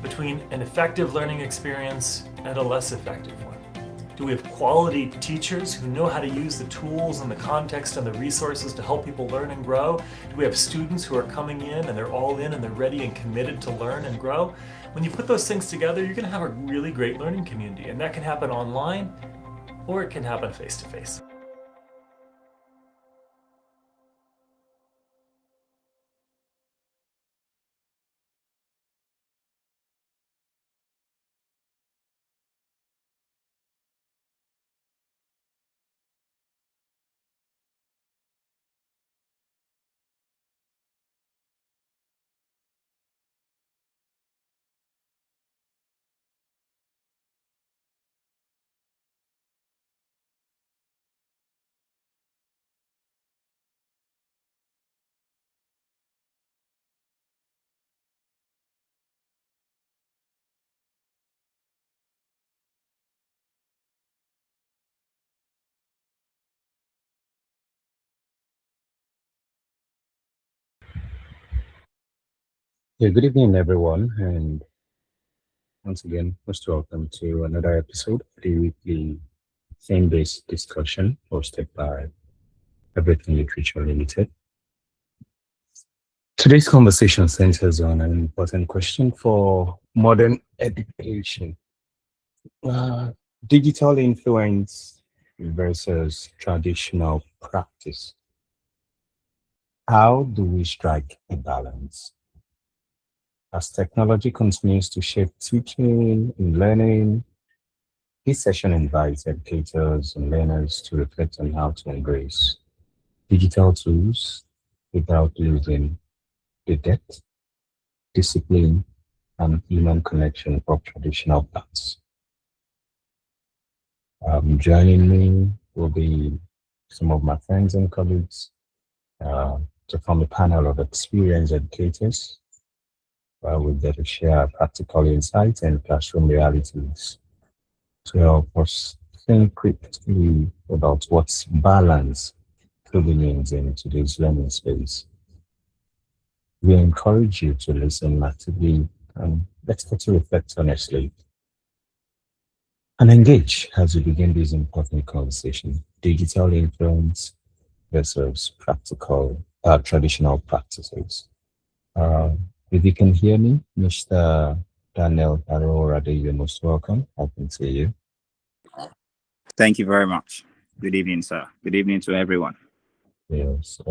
between an effective learning experience and a less effective one? Do we have quality teachers who know how to use the tools and the context and the resources to help people learn and grow? Do we have students who are coming in and they're all in and they're ready and committed to learn and grow? When you put those things together, you're going to have a really great learning community, and that can happen online or it can happen face to face. Yeah, good evening, everyone, and once again, most welcome to another episode of the weekly theme-based discussion hosted by Everything Literature Limited. Today's conversation centers on an important question for modern education: uh, digital influence versus traditional practice. How do we strike a balance? As technology continues to shape teaching and learning, this session invites educators and learners to reflect on how to embrace digital tools without losing the depth, discipline, and human connection of traditional paths. Joining me will be some of my friends and colleagues to form a panel of experienced educators with them to share practical insights and classroom realities to help us think critically about what's balance truly means in today's learning space. We encourage you to listen actively and let's get to reflect honestly and engage as we begin this important conversation. Digital influence versus practical, traditional practices. Uh, if you can hear me, Mr. Daniel Aroworade, you're most welcome. I can see you. Thank you very much. Good evening, sir. Good evening to everyone. Yes.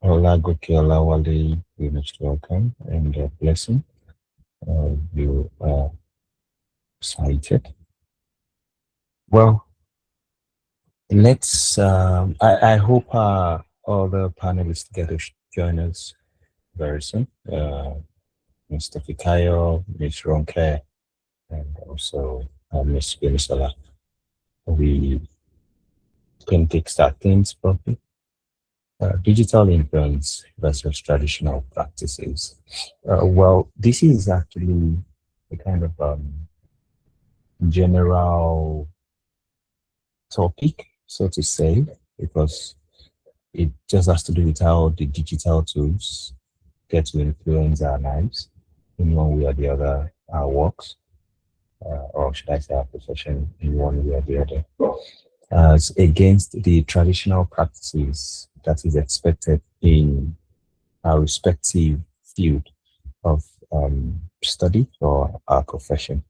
Olagoke Olawale, you're most welcome and blessing. You are cited. Well, I hope all the panelists get to join us very soon. Mr. Fikayo, Ms. Ronke, and also Ms. Gbemisola. We can kickstart things properly. Digital influence versus traditional practices. Well, this is actually a kind of general topic, so to say, because it just has to do with how the digital tools get to influence our lives in one way or the other, our works, or should I say our profession in one way or the other, as against the traditional practices that is expected in our respective field of study or our profession.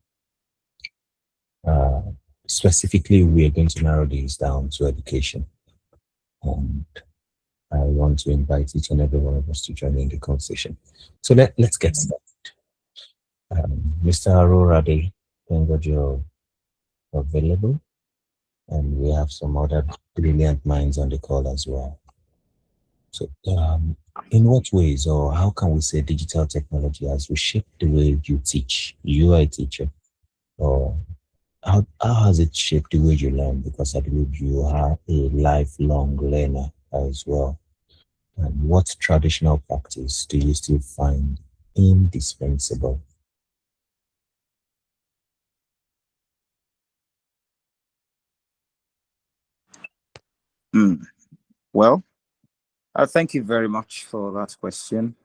Uh, Specifically, we are going to narrow these down to education. And I want to invite each and every one of us to join in the conversation. So let's get started. Mr. Aroworade, thank God you're available. And we have some other brilliant minds on the call as well. So, in what ways, or how can we say digital technology has reshaped the way you teach? You are a teacher, or how has it shaped the way you learn? Because I believe you are a lifelong learner as well. And what traditional practice do you still find indispensable? Mm. Well, thank you very much for that question.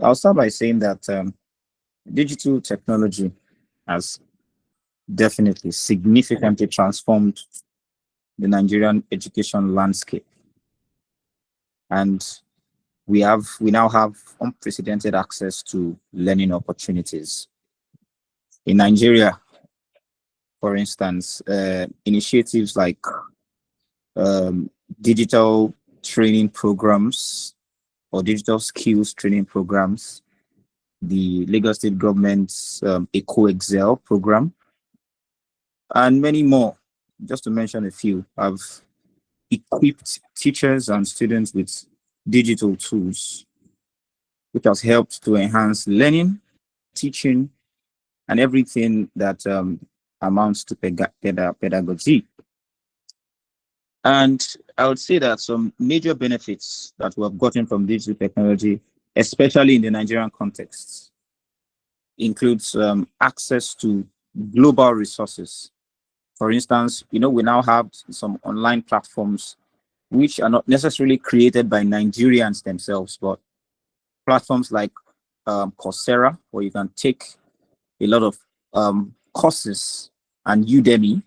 I'll start by saying that digital technology has definitely significantly transformed the Nigerian education landscape. And we now have unprecedented access to learning opportunities. In Nigeria, for instance, initiatives like digital training programs or digital skills training programs, the Lagos State government's Eco-Excel program, and many more, just to mention a few, have equipped teachers and students with digital tools, which has helped to enhance learning, teaching, and everything that amounts to pedagogy. And I would say that some major benefits that we have gotten from digital technology, especially in the Nigerian context, includes access to global resources. For instance, we now have some online platforms which are not necessarily created by Nigerians themselves, but platforms like Coursera, where you can take a lot of courses, and Udemy,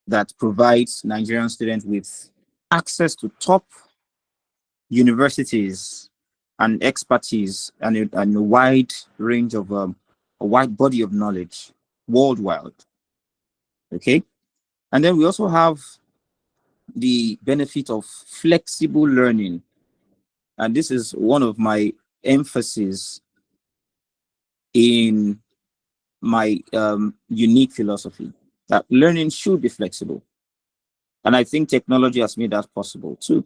that provides Nigerian students with access to top universities and expertise and a wide range of a wide body of knowledge worldwide. Okay, and then we also have the benefit of flexible learning, and this is one of my emphasis in my unique philosophy, that learning should be flexible. And I think technology has made that possible too.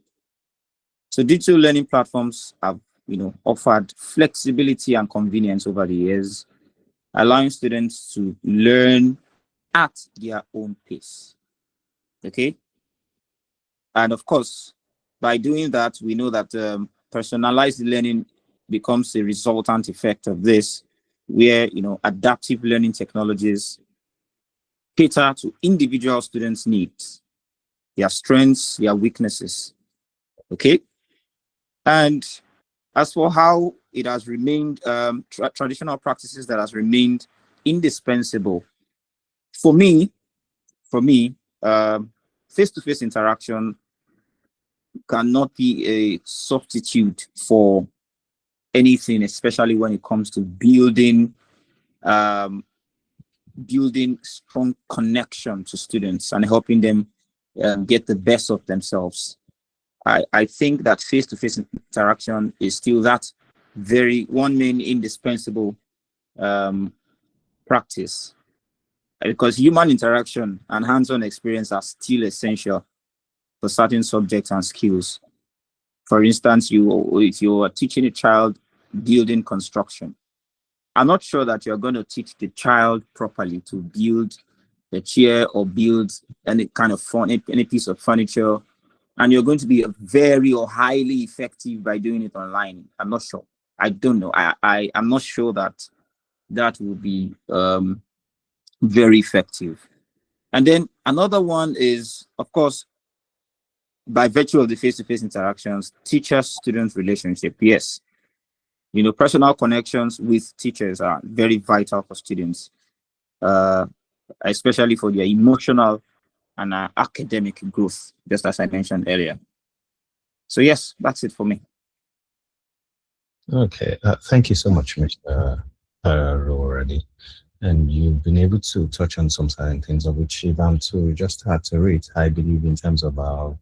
So digital learning platforms have, offered flexibility and convenience over the years, allowing students to learn at their own pace. Okay. And of course, by doing that, we know that personalized learning becomes a resultant effect of this, where, adaptive learning technologies cater to individual students' needs, their strengths, their weaknesses. Okay. And as for how it has remained, traditional practices that has remained indispensable, for me, face-to-face interaction cannot be a substitute for anything, especially when it comes to building strong connection to students and helping them get the best of themselves. I think that face-to-face interaction is still that one main indispensable practice, because human interaction and hands-on experience are still essential for certain subjects and skills. For instance, if you are teaching a child building construction, I'm not sure that you're going to teach the child properly to build a chair or build any kind of any piece of furniture, and you're going to be very or highly effective by doing it online. I'm not sure. I don't know. I'm not sure that will be very effective. And then another one is, of course, by virtue of the face-to-face interactions, teacher-student relationship. Yes, personal connections with teachers are very vital for students, especially for their emotional and academic growth, just as I mentioned earlier. So yes, that's it for me. Okay, thank you so much, Mr. Aroworade. And you've been able to touch on some certain things of which Ivan too just had to read, I believe, in terms of how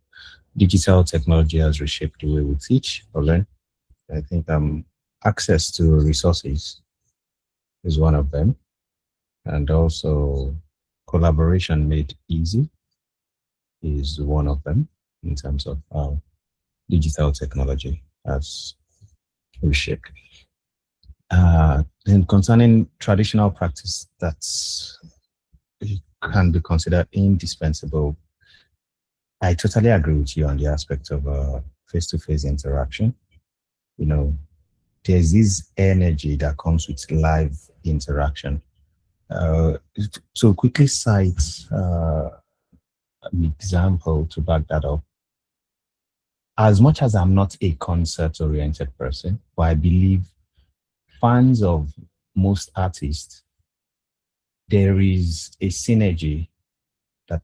digital technology has reshaped the way we teach or learn. I think access to resources is one of them, and also collaboration made easy is one of them in terms of how digital technology has reshaped. Then concerning traditional practice that can be considered indispensable, I totally agree with you on the aspect of face-to-face interaction. There's this energy that comes with live interaction. So quickly cite an example to back that up. as much as I'm not a concert-oriented person, but I believe fans of most artists, there is a synergy that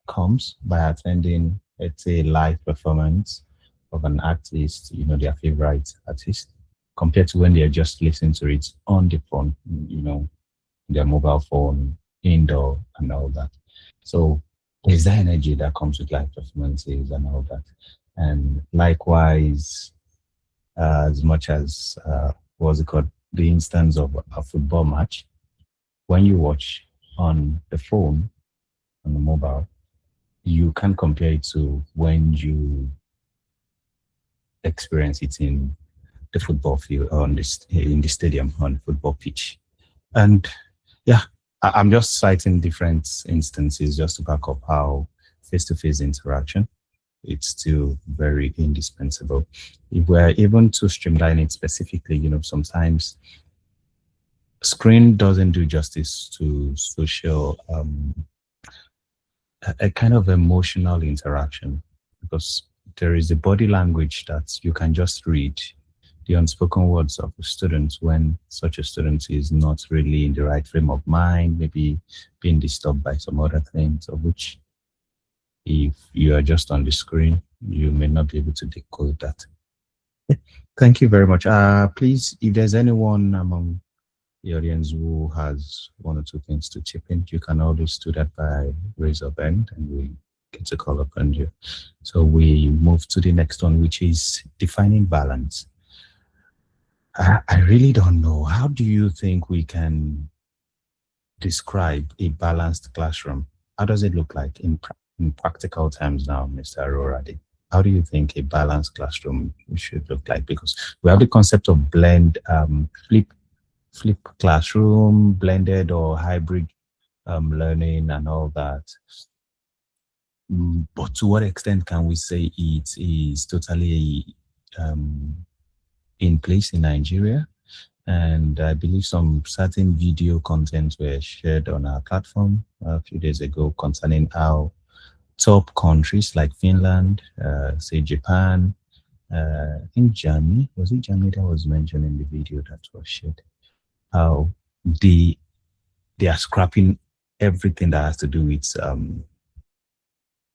comes by attending, let's say, a live performance of an artist, their favorite artist, compared to when they're just listening to it on the phone, their mobile phone, indoor, and all that. So there's that energy that comes with live performances and all that. And likewise, as much as what's it called, the instance of a football match, when you watch on the phone, on the mobile, you can't compare it to when you experience it in the football field, on this in the stadium, on the football pitch. And yeah, I'm just citing different instances just to back up how face-to-face interaction, it's still very indispensable. If we're even to streamline it specifically, sometimes screen doesn't do justice to social, a kind of emotional interaction, because there is a body language that you can just read the unspoken words of a student when such a student is not really in the right frame of mind, maybe being disturbed by some other things, of which if you are just on the screen, you may not be able to decode that. Thank you very much. Please, if there's anyone among the audience who has one or two things to chip in, you can always do that by raise your hand and we get to call upon you. So we move to the next one, which is defining balance. I really don't know. How do you think we can describe a balanced classroom? How does it look like in practical terms now, Mr. Aroworade? How do you think a balanced classroom should look like? Because we have the concept of flip classroom, blended or hybrid learning and all that. But to what extent can we say it is totally in place in Nigeria? And I believe some certain video content were shared on our platform a few days ago concerning how top countries like Finland, say Japan, I think Germany, was it Germany that was mentioned in the video that was shared? How they are scrapping everything that has to do with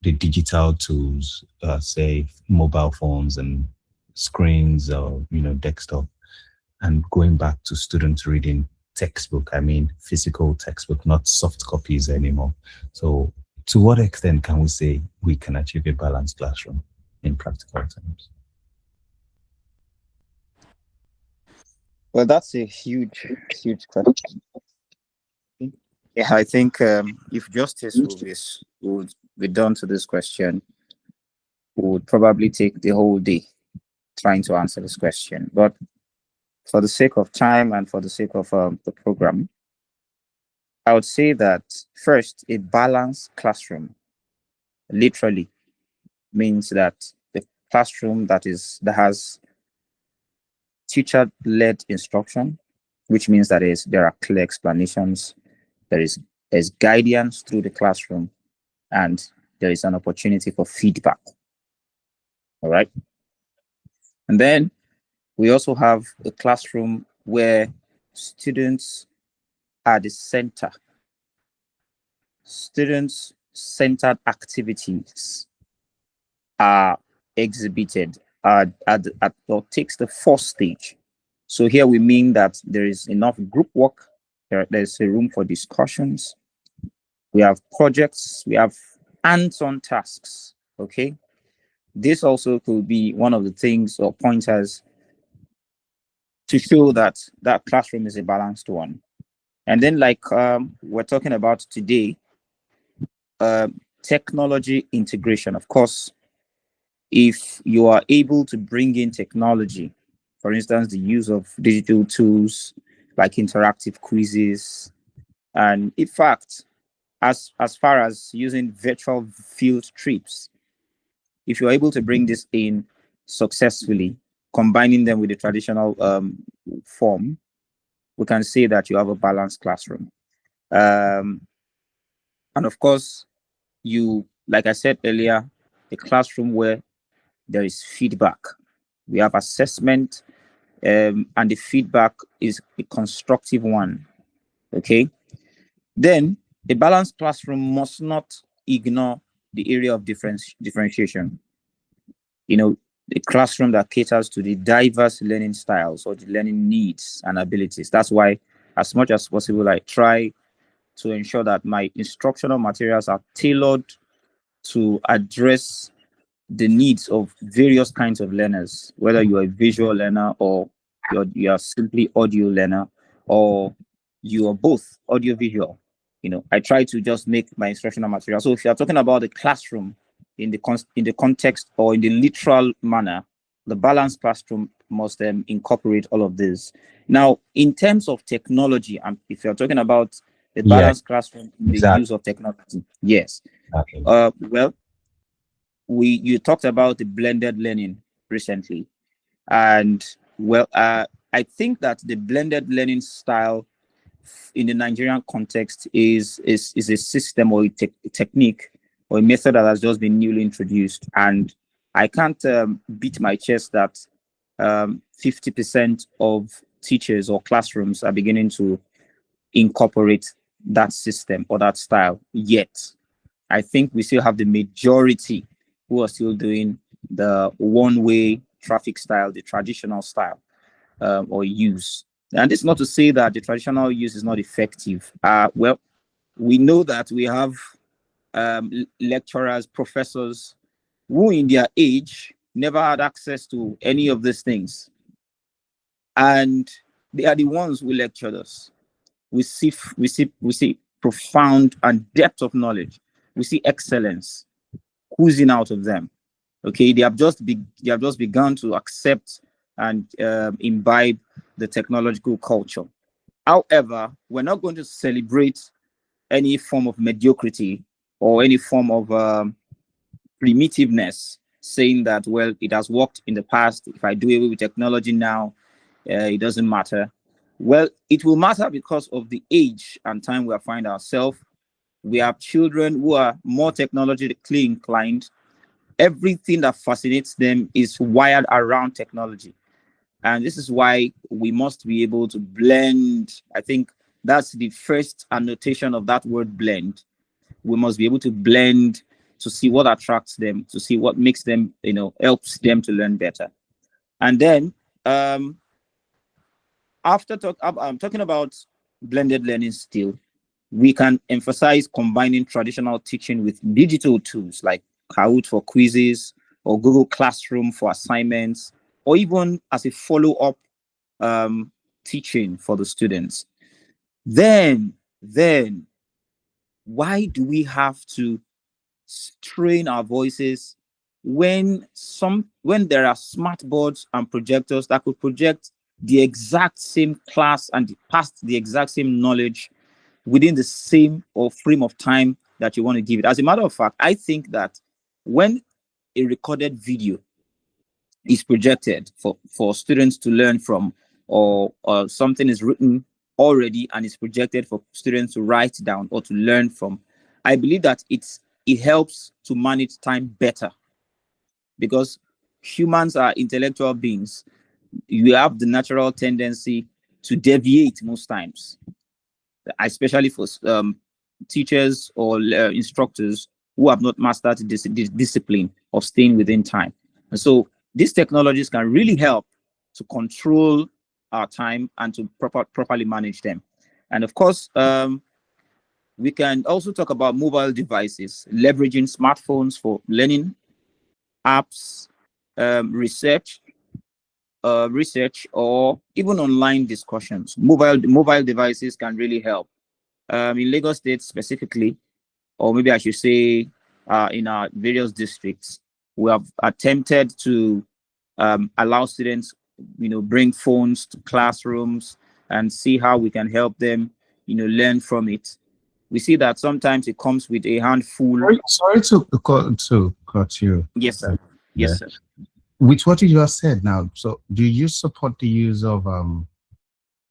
the digital tools, say mobile phones and screens or desktop, and going back to students reading textbook. I mean physical textbook, not soft copies anymore. So to what extent can we say we can achieve a balanced classroom in practical terms? Well, that's a huge question. Yeah, I think if justice would be done to this question, we would probably take the whole day trying to answer this question. But for the sake of time and for the sake of the program, I would say that first, a balanced classroom literally means that the classroom that has teacher-led instruction, which means that there are clear explanations, there's guidance through the classroom, and there is an opportunity for feedback. All right. And then we also have a classroom where students are the center. Students-centered activities are exhibited or takes the first stage. So here we mean that there is enough group work, there's a room for discussions, we have projects, we have hands-on tasks. Okay, this also could be one of the things or pointers to show that that classroom is a balanced one. And then, like we're talking about today, technology integration. Of course, if you are able to bring in technology, for instance, the use of digital tools like interactive quizzes, and in fact, as far as using virtual field trips, if you're able to bring this in successfully, combining them with the traditional form, we can say that you have a balanced classroom. And of course, like I said earlier, a classroom where there is feedback. We have assessment, and the feedback is a constructive one. Okay. Then a balanced classroom must not ignore the area of differentiation. You know, a classroom that caters to the diverse learning styles or the learning needs and abilities. That's why, as much as possible, I try to ensure that my instructional materials are tailored to address the needs of various kinds of learners, whether you're a visual learner or you're simply audio learner, or you are both audio visual. You know, I try to just make my instructional material. So if you're talking about the classroom in the context or in the literal manner, the balanced classroom must incorporate all of this. Now, in terms of technology, and if you're talking about the balanced classroom in the use of technology, yes. Okay. Well, you talked about the blended learning recently, and well, I think that the blended learning style in the Nigerian context is a system or a technique or a method that has just been newly introduced, and I can't beat my chest that 50% of teachers or classrooms are beginning to incorporate that system or that style. Yet I think we still have the majority who are still doing the one-way traffic style, the traditional style or use. And it's not to say that the traditional use is not effective. Well, we know that we have lecturers, professors who in their age never had access to any of these things. And they are the ones who lectured us. We see profound and depth of knowledge. We see excellence oozing out of them. Okay, they have just begun to accept and imbibe the technological culture. However, we're not going to celebrate any form of mediocrity or any form of primitiveness, saying that, well, it has worked in the past. If I do away with technology now, it doesn't matter. Well, it will matter because of the age and time we find ourselves. We have children who are more technologically inclined. Everything that fascinates them is wired around technology. And this is why we must be able to blend. I think that's the first annotation of that word blend. We must be able to blend to see what attracts them, to see what makes them, helps them to learn better. And then I'm talking about blended learning still, we can emphasize combining traditional teaching with digital tools like Kahoot for quizzes or Google Classroom for assignments, or even as a follow-up teaching for the students. Then why do we have to strain our voices when there are smart boards and projectors that could project the exact same class and pass the exact same knowledge within the same or frame of time that you want to give it? As a matter of fact, I think that when a recorded video is projected for students to learn from, or something is written already and is projected for students to write down or to learn from, I believe that it helps to manage time better, because humans are intellectual beings. You have the natural tendency to deviate most times, especially for teachers or instructors who have not mastered this discipline of staying within time. And so these technologies can really help to control our time and to properly manage them. And of course, we can also talk about mobile devices, leveraging smartphones for learning, apps, research, or even online discussions. Mobile devices can really help. In Lagos State specifically, or maybe I should say in our various districts, we have attempted to allow students, bring phones to classrooms and see how we can help them, learn from it. We see that sometimes it comes with a handful. Sorry to cut you. Yes, sir. Yes, sir. With what you just said now, so do you support the use of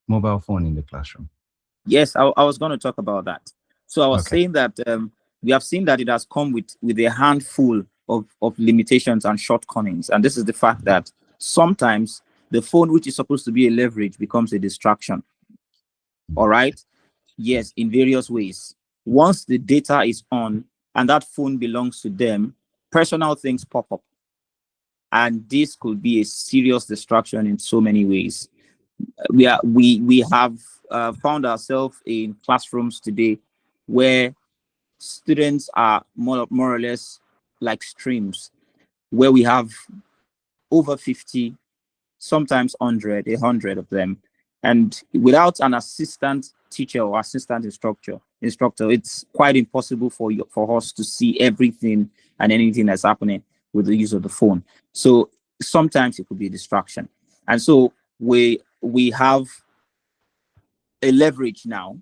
mobile phone in the classroom? Yes, I was going to talk about that. So I was saying that we have seen that it has come with a handful of limitations and shortcomings. And this is the fact that sometimes the phone, which is supposed to be a leverage, becomes a distraction. All right. Yes, in various ways. Once the data is on and that phone belongs to them, personal things pop up. And this could be a serious distraction in so many ways. We have found ourselves in classrooms today where students are more or less like streams, where we have over 50, sometimes 100 of them. And without an assistant teacher or assistant instructor, it's quite impossible for us to see everything and anything that's happening with the use of the phone. So sometimes it could be a distraction. And so we have a leverage now.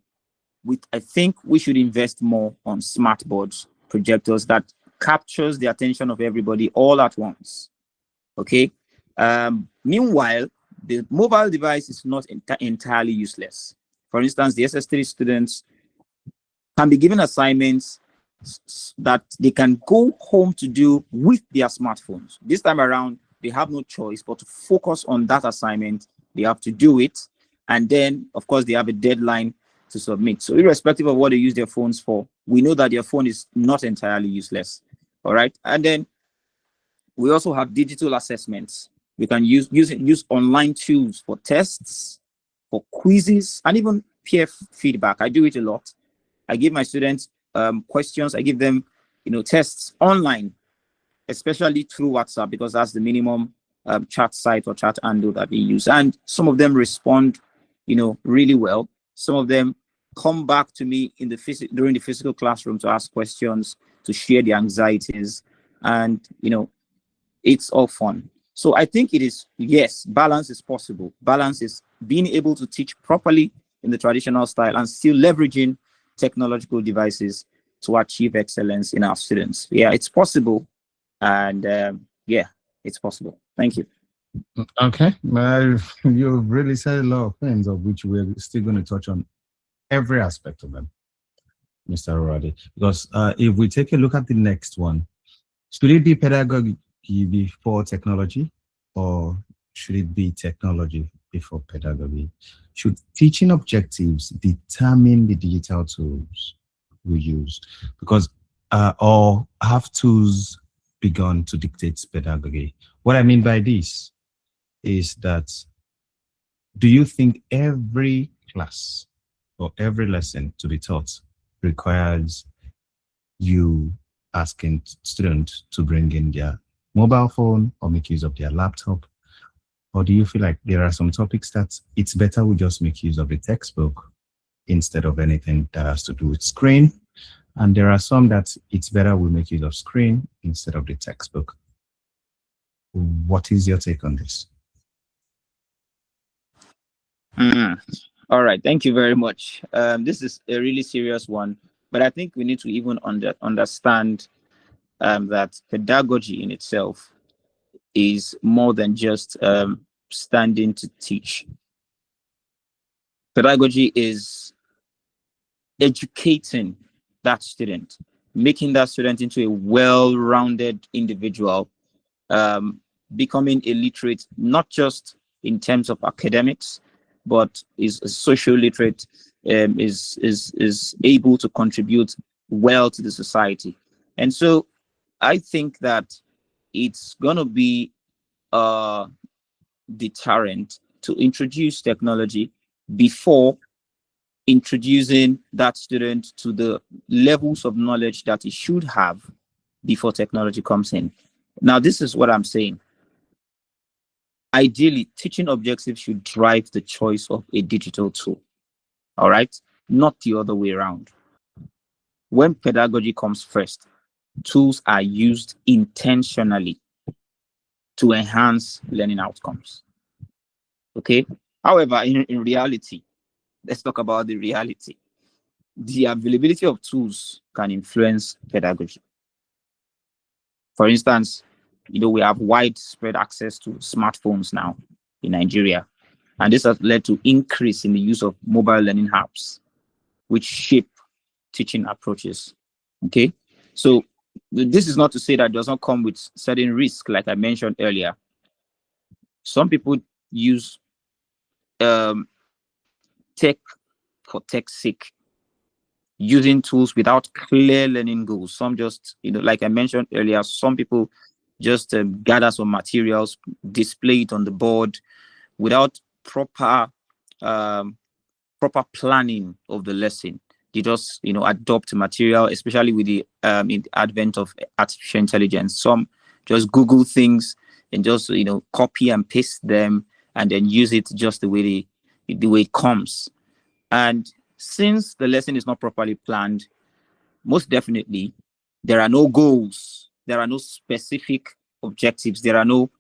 I think we should invest more on smart boards, projectors that captures the attention of everybody all at once. Okay. Meanwhile, the mobile device is not entirely useless. For instance, the SS3 students can be given assignments that they can go home to do with their smartphones. This time around, they have no choice but to focus on that assignment. They have to do it. And then, of course, they have a deadline to submit. So irrespective of what they use their phones for, we know that their phone is not entirely useless. All right. And then we also have digital assessments. We can use online tools for tests, for quizzes, and even peer feedback. I do it a lot. I give my students questions. I give them, tests online, especially through WhatsApp, because that's the minimum chat site or chat handle that they use. And some of them respond, really well. Some of them come back to me during the physical classroom to ask questions, to share their anxieties, and it's all fun. So I think it is, yes, balance is possible. Balance is being able to teach properly in the traditional style and still leveraging technological devices to achieve excellence in our students. Yeah, it's possible. And yeah, it's possible. Thank you. Okay. You've really said a lot of things, of which we're still going to touch on every aspect of them, Mr. Aroworade. Because if we take a look at the next one, should it be pedagogy before technology, or should it be technology before pedagogy? Should teaching objectives determine the digital tools we use? Because or have tools begun to dictate pedagogy? What I mean by this is that, do you think every class or every lesson to be taught requires you asking students to bring in their mobile phone or make use of their laptop? Or do you feel like there are some topics that it's better we just make use of the textbook instead of anything that has to do with screen? And there are some that it's better we make use of screen instead of the textbook. What is your take on this? All right, thank you very much. This is a really serious one, but I think we need to even understand that pedagogy in itself is more than just standing to teach. Pedagogy is educating that student, making that student into a well-rounded individual, becoming illiterate, not just in terms of academics, but is social literate, is able to contribute well to the society. And so I think that it's going to be a deterrent to introduce technology before introducing that student to the levels of knowledge that he should have before technology comes in. Now, this is what I'm saying. Ideally, teaching objectives should drive the choice of a digital tool, all right? Not the other way around. When pedagogy comes first, tools are used intentionally to enhance learning outcomes, okay? However, in reality, let's talk about the reality. The availability of tools can influence pedagogy. For instance, we have widespread access to smartphones now in Nigeria, and this has led to increase in the use of mobile learning apps, which shape teaching approaches. Okay, so This is not to say that it does not come with certain risk, like I mentioned earlier. Some people use tech for tech's sake, using tools without clear learning goals. Some just, like I mentioned earlier, some people just gather some materials, display it on the board without proper planning of the lesson. They just, adopt material, especially with the advent of artificial intelligence. Some just Google things and just, copy and paste them and then use it just the way it comes. And since the lesson is not properly planned, most definitely there are no goals, there are no specific objectives, there are no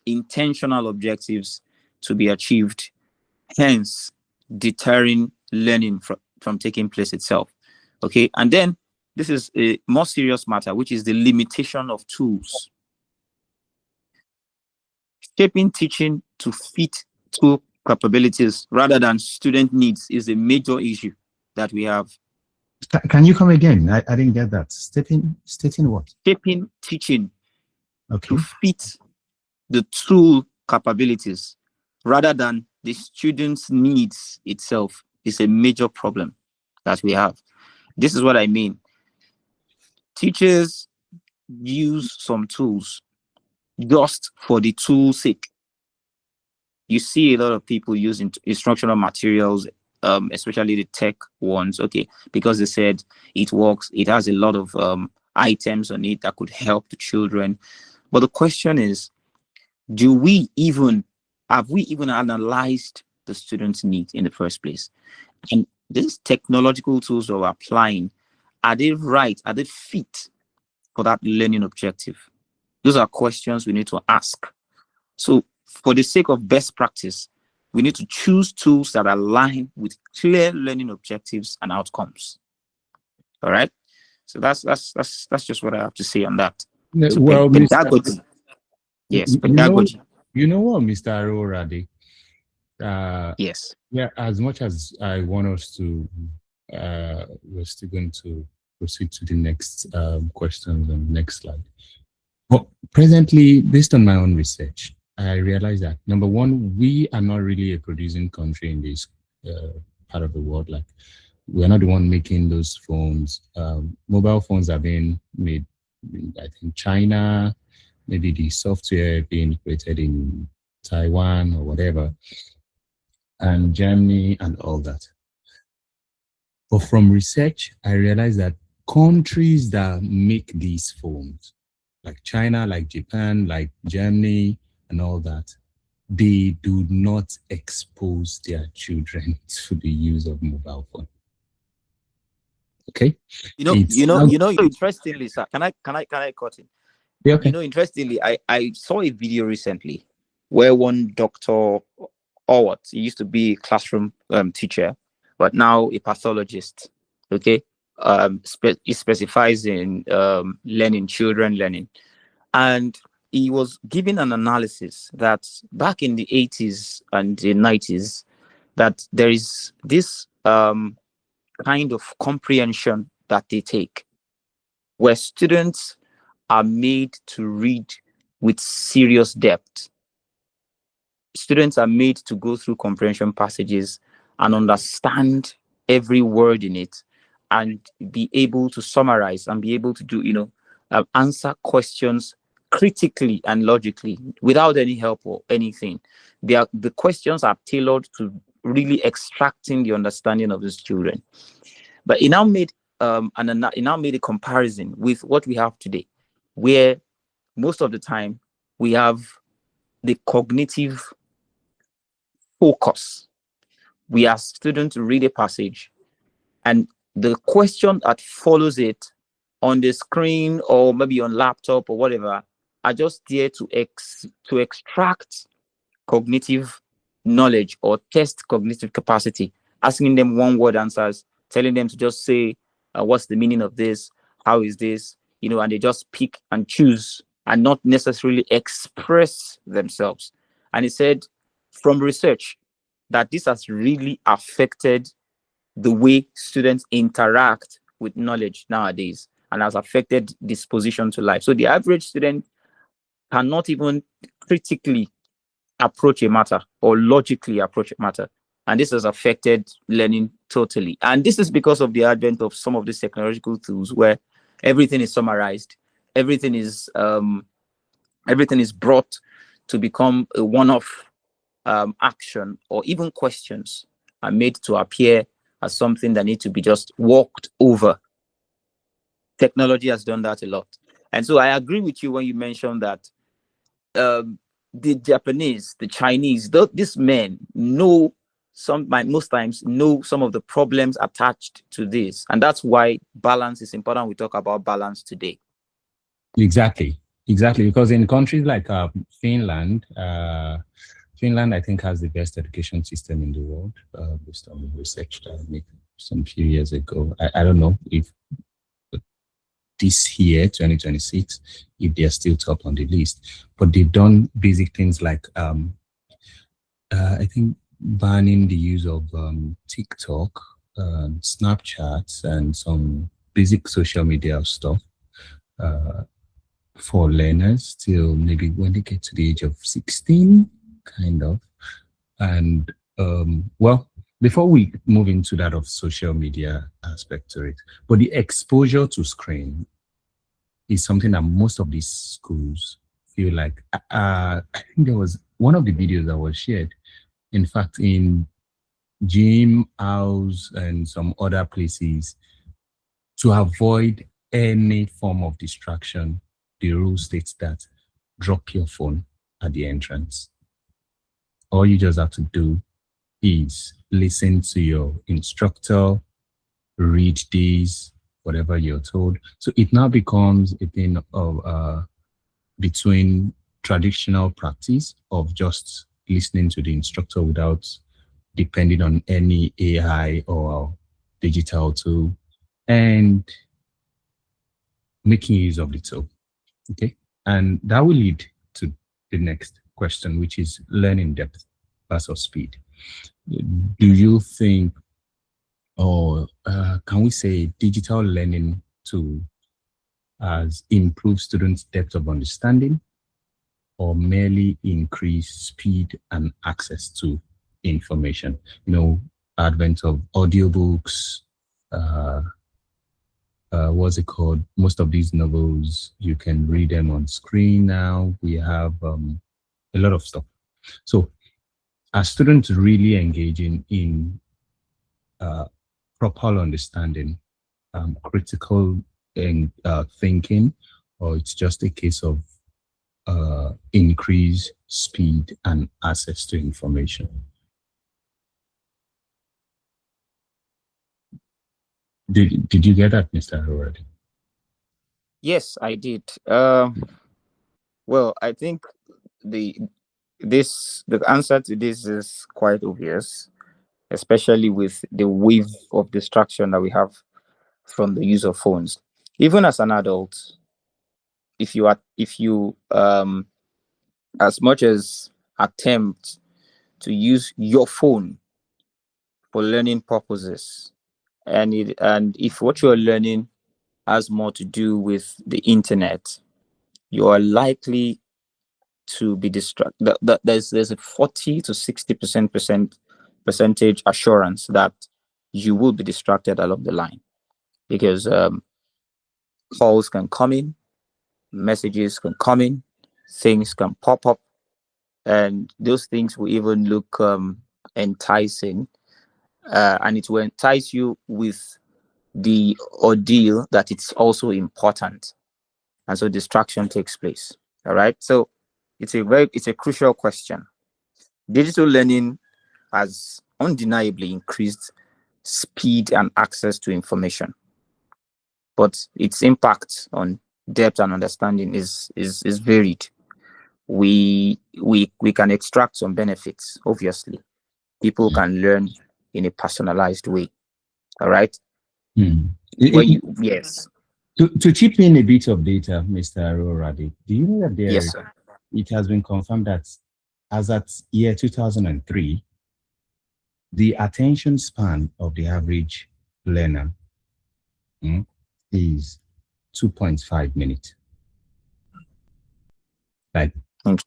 intentional objectives to be achieved, hence deterring learning from taking place itself. Okay, and then this is a more serious matter, which is the limitation of tools. Shaping teaching to fit tool capabilities rather than student needs is a major issue that we have. Can you come again? I didn't get that. Stating what? Shaping teaching Okay. to fit the tool capabilities rather than the student's needs itself is a major problem that we have. This is what I mean. Teachers use some tools just for the tool's sake. You see a lot of people using instructional materials, especially the tech ones, okay, because they said it works, it has a lot of items on it that could help the children. But the question is, have we even analyzed the student's needs in the first place? And these technological tools that we're applying, are they right? Are they fit for that learning objective? Those are questions we need to ask. So for the sake of best practice, we need to choose tools that align with clear learning objectives and outcomes. All right. So that's just what I have to say on that. So Well, pedagogy. Yes, pedagogy. You know what, Mr. Aroworade? Yes. Yeah, as much as I want us to, we're still going to proceed to the next questions on the next slide. But presently, based on my own research, I realized that, number one, we are not really a producing country in this part of the world. Like, we're not the one making those phones. Mobile phones are being made, I think, China, maybe the software being created in Taiwan or whatever, and Germany and all that. But from research, I realized that countries that make these phones, like China, like Japan, like Germany, and all that, they do not expose their children to the use of mobile phone. Okay. Interestingly, sir, can I cut in? Yeah, okay. Interestingly, I saw a video recently where one Dr. Howard, he used to be a classroom teacher, but now a pathologist. Okay. He specifies in children learning. And he was giving an analysis that back in the 80s and the 90s, that there is this kind of comprehension that they take, where students are made to read with serious depth. Students are made to go through comprehension passages and understand every word in it and be able to summarize and be able to do, answer questions critically and logically without any help or anything. The questions are tailored to really extracting the understanding of these children. But it now made a comparison with what we have today, where most of the time we have the cognitive focus. We ask students to read a passage, and the question that follows it on the screen or maybe on laptop or whatever are just there to extract cognitive knowledge or test cognitive capacity, asking them one-word answers, telling them to just say, what's the meaning of this? How is this? And they just pick and choose and not necessarily express themselves. And he said from research that this has really affected the way students interact with knowledge nowadays. and has affected disposition to life. So the average student cannot even critically approach a matter or logically approach a matter. And this has affected learning totally. And this is because of the advent of some of these technological tools where everything is summarized, everything is brought to become a one-off action, or even questions are made to appear as something that needs to be just walked over. Technology has done that a lot. And so I agree with you when you mentioned that the Japanese, the Chinese, these men know most times know some of the problems attached to this. And that's why balance is important. We talk about balance today. Exactly. Because in countries like Finland, Finland, I think, has the best education system in the world, based on research that I made some few years ago. I don't know if this year, 2026, if they're still top on the list, but they've done basic things like, I think, banning the use of TikTok, Snapchat, and some basic social media stuff for learners till maybe when they get to the age of 16, kind of. And well, before we move into that of social media aspect to it, but the exposure to screen is something that most of these schools feel like. I think there was one of the videos that was shared, in fact, in gym house and some other places, to avoid any form of distraction. The rule states that drop your phone at the entrance. All you just have to do is listen to your instructor, read these, whatever you're told. So it now becomes a thing of between traditional practice of just listening to the instructor without depending on any AI or digital tool, and making use of the tool. Okay. And that will lead to the next question, which is learning depth versus speed. Do you think, or can we say, digital learning tool has improved students' depth of understanding, or merely increase speed and access to information? Advent of audiobooks, what's it called? Most of these novels, you can read them on screen now. We have a lot of stuff. So are students really engaging in proper understanding, critical thinking, or it's just a case of increase speed and access to information? Did you get that, Mr. Aroworade? Yes, I did. Well, I think the answer to this is quite obvious, especially with the wave of distraction that we have from the use of phones. Even as an adult, if you as much as attempt to use your phone for learning purposes, and if what you're learning has more to do with the internet, you are likely to be distracted. There's a 40 to 60% percentage assurance that you will be distracted along the line, because calls can come in, messages can come in, things can pop up, and those things will even look enticing, and it will entice you with the ordeal that it's also important, and so distraction takes place. All right, so it's a crucial question. Digital learning has undeniably increased speed and access to information, but its impact on depth and understanding is varied. We can extract some benefits. Obviously, people can learn in a personalized way. All right. Yes. To chip in a bit of data, Mr. Aroworade, do you know that Yes, sir. it has been confirmed that as at year 2003, the attention span of the average learner is 2.5 minutes. Like Okay.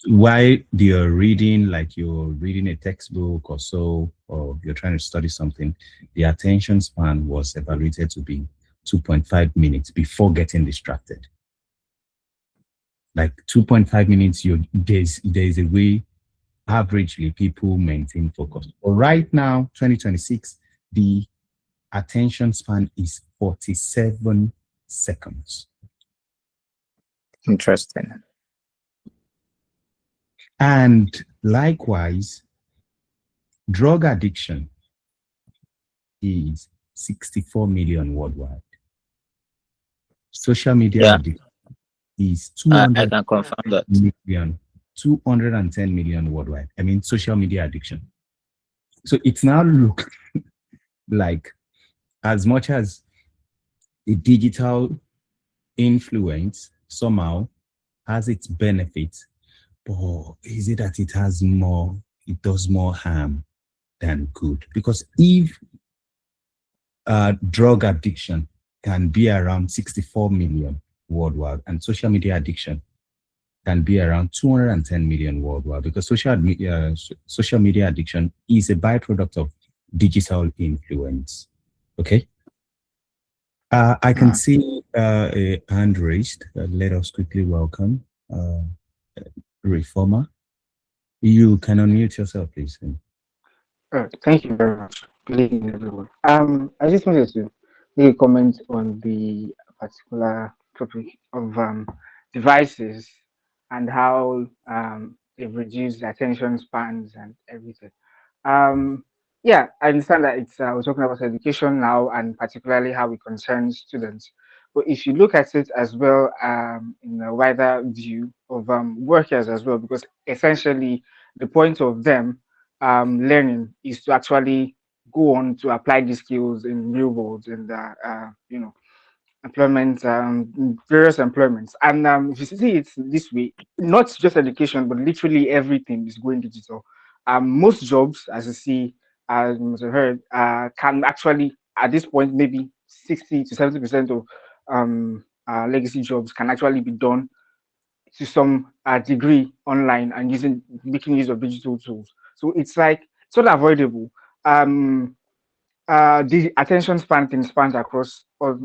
while you're reading, like you're reading a textbook or so, or you're trying to study something, the attention span was evaluated to be 2.5 minutes before getting distracted. Like 2.5 minutes, there's a way averagely people maintain focus. But right now, 2026, the attention span is 47 seconds. Interesting. And likewise, drug addiction is 64 million worldwide. Social media Yeah, addiction is I can confirm that. 210 million worldwide. I mean, social media addiction. So it's now look like as much as the digital influence somehow has its benefits, but is it that it does more harm than good? Because if drug addiction can be around 64 million worldwide, and social media addiction can be around 210 million worldwide, because social media addiction is a byproduct of digital influence. Okay. I can see a hand raised. Let us quickly welcome Reformer. You can unmute yourself, please. Thank you very much. Good evening, everyone. I just wanted to make a comment on the particular topic of devices and how they've reduced attention spans and everything. Um, yeah, I understand that we're talking about education now, and particularly how it concerns students. But if you look at it as well, in a wider view of workers as well, because essentially the point of them learning is to actually go on to apply these skills in real world and employment, various employments. And if you see it this way, not just education, but literally everything is going digital. Most jobs, as you see, as you must have heard, can actually, at this point, maybe 60 to 70% of legacy jobs can actually be done to some degree online and making use of digital tools. So it's like it's not avoidable. Um, the attention span thing spans across all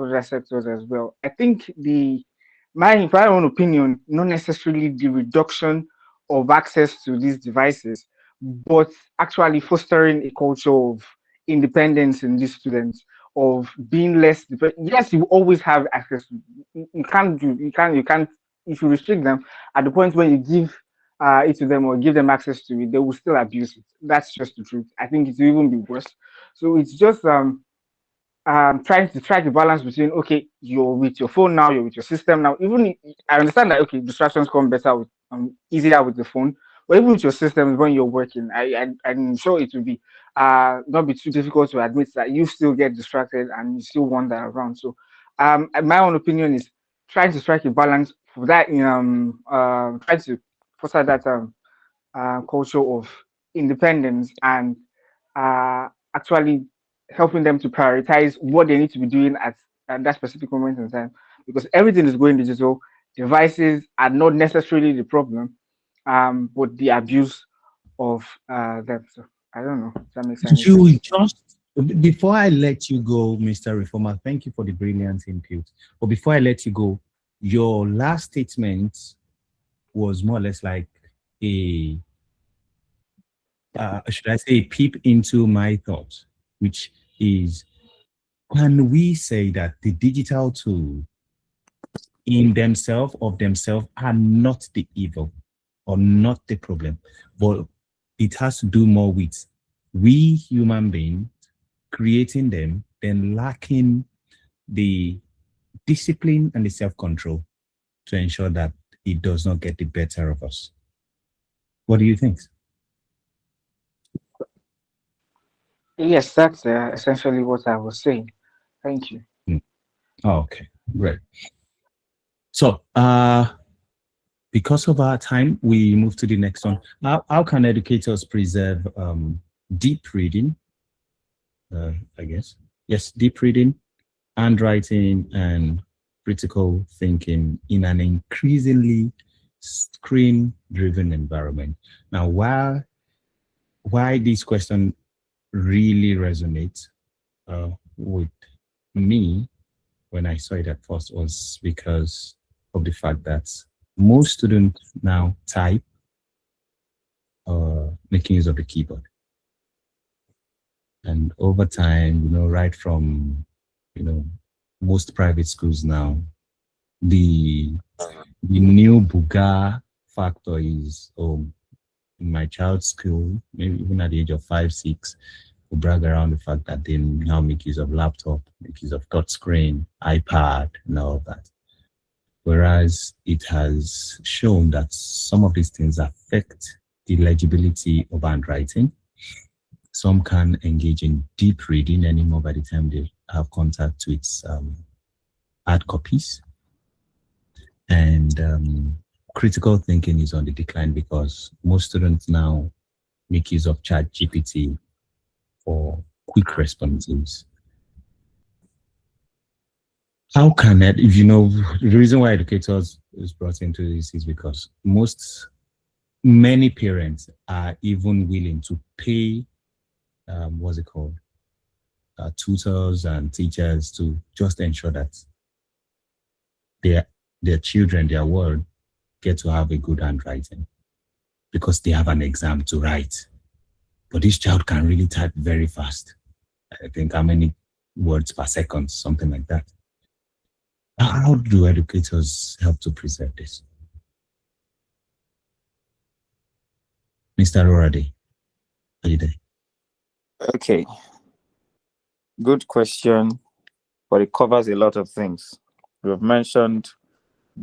other sectors as well. I think in my own opinion, not necessarily the reduction of access to these devices, but actually fostering a culture of independence in these students, of being less dependent. Yes, you always have access. You can't if you restrict them at the point when you give it to them or give them access to it, they will still abuse it. That's just the truth. I think it will even be worse. So it's just trying to strike the balance between, okay, you're with your phone now, you're with your system now. I understand that, okay, distractions come better with easier with the phone, but even with your system when you're working, I'm sure it will be not be too difficult to admit that you still get distracted and you still wander around. So my own opinion is trying to strike a balance for that, trying to foster that culture of independence and actually helping them to prioritize what they need to be doing at that specific moment in time, because everything is going digital. Devices are not necessarily the problem, but the abuse of them. So I don't know if that makes any You sense. just before I let you go, Mr. Reformer, thank you for the brilliant input. But before I let you go, your last statement was more or less like a should I say a peep into my thoughts, which is, can we say that the digital tool in themselves of themselves are not the evil or not the problem, but it has to do more with we human beings creating them, then lacking the discipline and the self-control to ensure that it does not get the better of us. What do you think? Yes, that's essentially what I was saying. Thank you. Oh, okay, great. So, because of our time, we move to the next one. How can educators preserve deep reading? I guess. Yes, deep reading handwriting and critical thinking in an increasingly screen-driven environment. Now, why this question really resonates with me when I saw it at first was because of the fact that most students now type making use of the keyboard. And over time, right from, most private schools now, the new Buga factor is, in my child's school, maybe even at the age of 5, 6, we brag around the fact that they now make use of laptop, make use of touchscreen, iPad, and all that. Whereas it has shown that some of these things affect the legibility of handwriting. Some can engage in deep reading anymore by the time they have contact with hard copies. And critical thinking is on the decline because most students now make use of ChatGPT for quick responses. How can that, if the reason why educators is brought into this is because many parents are even willing to pay, tutors and teachers to just ensure that their children, their world, get to have a good handwriting because they have an exam to write. But this child can really type very fast. I think how many words per second, something like that. How do educators help to preserve this? Mr. Aroworade, are you there? Okay. Good question, but it covers a lot of things. You've mentioned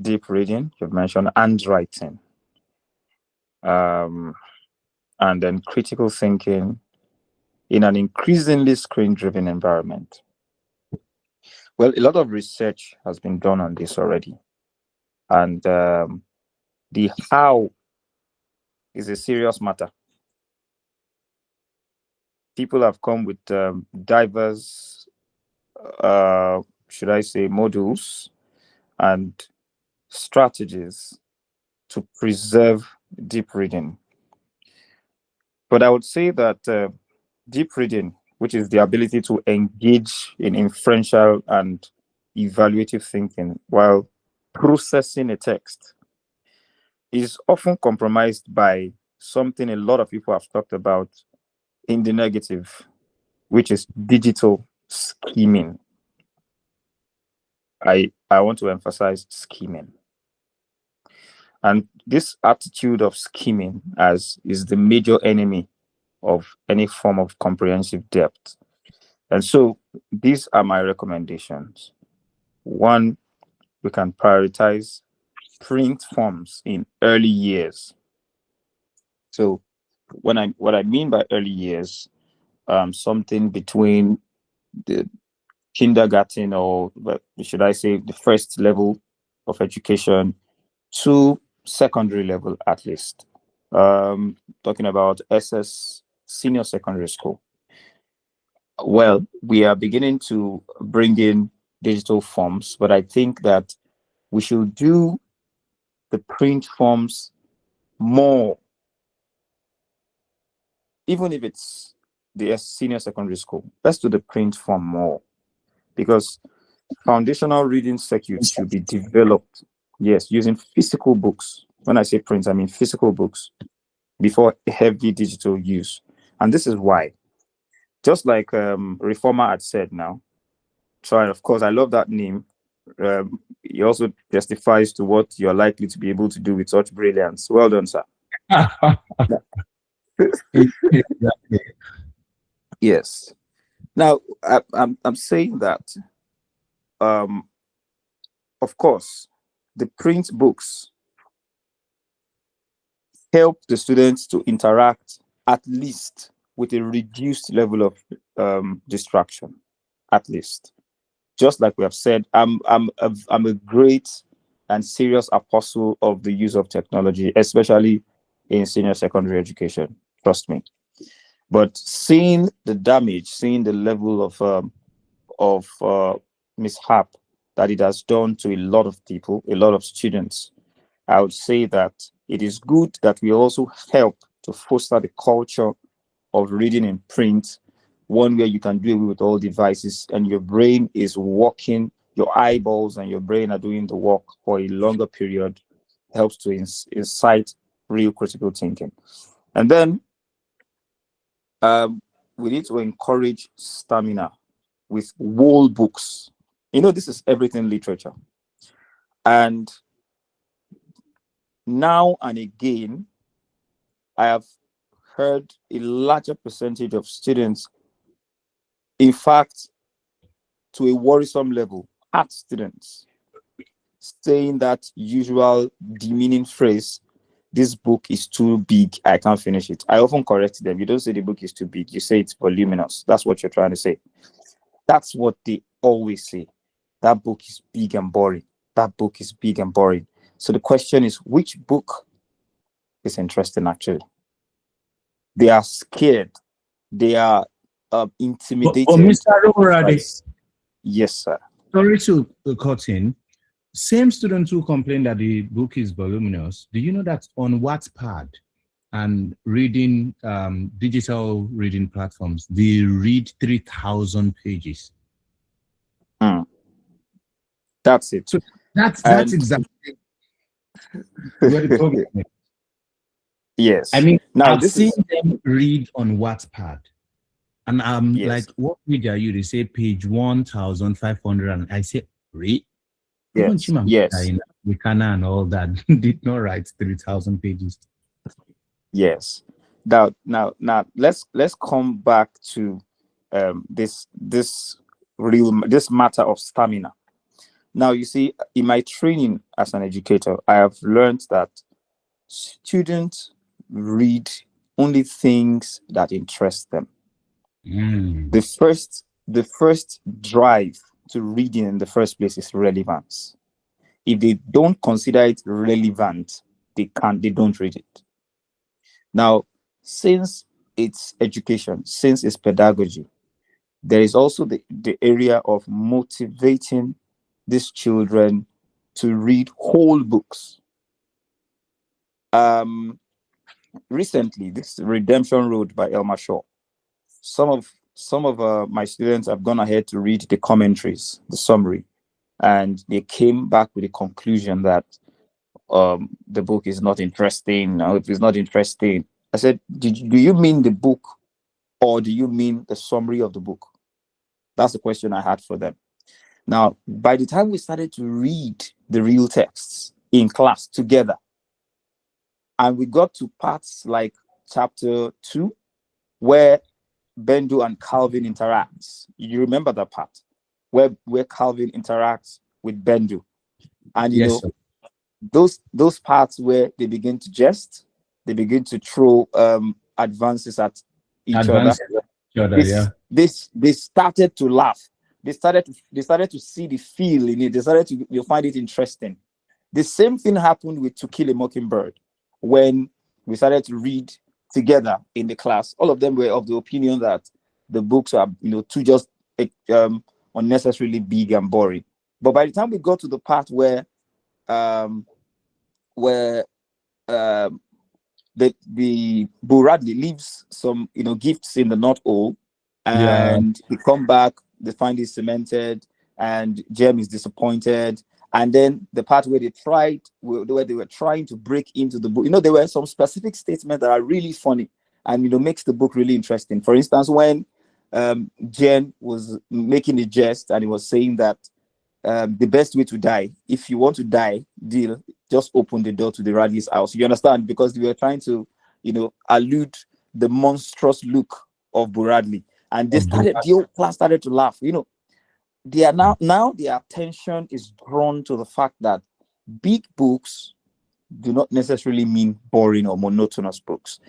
deep reading, you've mentioned handwriting, and then critical thinking in an increasingly screen-driven environment. Well, a lot of research has been done on this already. And the how is a serious matter. People have come with diverse, should I say, modules and strategies to preserve deep reading. But I would say that deep reading, which is the ability to engage in inferential and evaluative thinking while processing a text, is often compromised by something a lot of people have talked about in the negative, which is digital scheming. I want to emphasize scheming. And this attitude of scheming is the major enemy of any form of comprehensive depth. And so these are my recommendations. One, we can prioritize print forms in early years. So what I mean by early years, something between the kindergarten, or should I say the first level of education, to secondary level at least. Talking about SS, senior secondary school. Well, we are beginning to bring in digital forms, but I think that we should do the print forms more, even if it's the senior secondary school. Let's do the print form more, because foundational reading circuits should be developed, yes, using physical books. When I say print, I mean physical books before heavy digital use. And this is why. Just like Reformer had said now, so of course I love that name. He also testifies to what you're likely to be able to do with such brilliance. Well done, sir. Yes. Now, I'm saying that, of course, the print books help the students to interact at least with a reduced level of distraction, at least. Just like we have said, I'm a great and serious apostle of the use of technology, especially in senior secondary education. Trust me. But seeing the damage, seeing the level of mishap that it has done to a lot of people, a lot of students, I would say that it is good that we also help to foster the culture of reading in print, one where you can do it with all devices and your brain is working, your eyeballs and your brain are doing the work for a longer period, helps to incite real critical thinking. And then we need to encourage stamina with whole books. This is everything literature. And now and again, I have heard a larger percentage of students, in fact, to a worrisome level, art students, saying that usual demeaning phrase, this book is too big, I can't finish it. I often correct them. You don't say the book is too big, you say it's voluminous. That's what you're trying to say. That's what they always say. That book is big and boring. That book is big and boring. So the question is, which book is interesting actually? They are scared. They are intimidated. Mr. Aroworade, yes, sir. Sorry to cut in. Same students who complain that the book is voluminous, do you know that on Wattpad and reading digital reading platforms, they read 3,000 pages? That's it. So that's exactly where the problem is. Yes. I mean, now I've seen them read on Wattpad. And I'm like, what page are you? They say page 1,500. And I say, read? Yes. Even Yes. Wikana and all that did not write 3,000 pages. Yes. Now let's come back to this matter of stamina. Now, you see, in my training as an educator, I have learned that students read only things that interest them. The first drive to reading in the first place is relevance. If they don't consider it relevant, they don't read it. Now, since it's education, since it's pedagogy, there is also the area of motivating these children to read whole books. Recently, this Redemption Road by Elmer Shaw. Some of my students have gone ahead to read the commentaries, the summary, and they came back with a conclusion that the book is not interesting. No, it is not interesting. I said, do you mean the book, or do you mean the summary of the book? That's the question I had for them. Now, by the time we started to read the real texts in class together, and we got to parts like chapter 2, where Bendu and Calvin interacts. You remember that part where Calvin interacts with Bendu, and Yes, sir. those parts where they begin to jest, they begin to throw advances at each other. They started to laugh. They started to see the feel in it. They started to find it interesting. The same thing happened with To Kill a Mockingbird. When we started to read together in the class, all of them were of the opinion that the books are too just unnecessarily big and boring. But by the time we got to the part where the Buradley leaves some gifts in the knot hole, and they come back, they find it cemented, and Jem is disappointed. And then the part where they were trying to break into the book, there were some specific statements that are really funny and makes the book really interesting. For instance, when Jen was making a jest and he was saying that the best way to die, if you want to die, deal, just open the door to the Radley's house. You understand? Because they were trying to, allude the monstrous look of Buradley. And the whole class started to laugh. They are now their attention is drawn to the fact that big books do not necessarily mean boring or monotonous books.